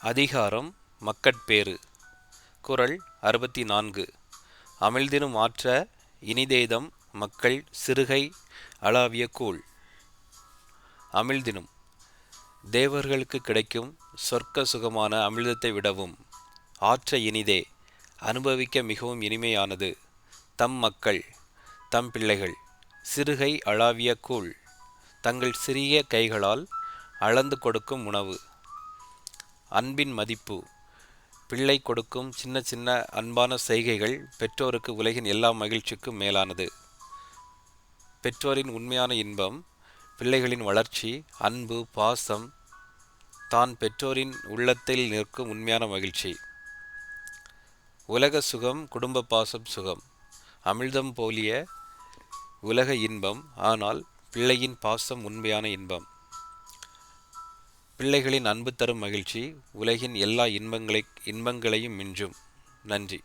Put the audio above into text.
அதிகாரம் மக்கட்பேறு. குறள் 64. அமிழ்தினும் ஆற்ற இனிதேதம் மக்கள் சிறுகை அளாவிய கூழ். அமிழ்தினும் தேவர்களுக்கு கிடைக்கும் சொர்க்க சுகமான அமிழ்தத்தை விடவும் ஆற்ற இனிதே அனுபவிக்க மிகவும் இனிமையானது தம் மக்கள் தம் பிள்ளைகள் சிறுகை அளாவிய கூழ் தங்கள் சிறிய கைகளால் அளந்து கொடுக்கும் உணவு. அன்பின் மதிப்பு. பிள்ளை கொடுக்கும் சின்ன சின்ன அன்பான செய்கைகள் பெற்றோருக்கு உலகின் எல்லா மகிழ்ச்சிக்கும் மேலானது. பெற்றோரின் உண்மையான இன்பம் பிள்ளைகளின் வளர்ச்சி, அன்பு, பாசம் தான் பெற்றோரின் உள்ளத்தில் நிற்கும் உண்மையான மகிழ்ச்சி. உலக சுகம் குடும்ப பாசம் சுகம். அமிழ்தம் போலிய உலக இன்பம், ஆனால் பிள்ளையின் பாசம் உண்மையான இன்பம். பிள்ளைகளின் அன்பு தரும் மகிழ்ச்சி உலகின் எல்லா இன்பங்களையும் மிஞ்சும். நன்றி.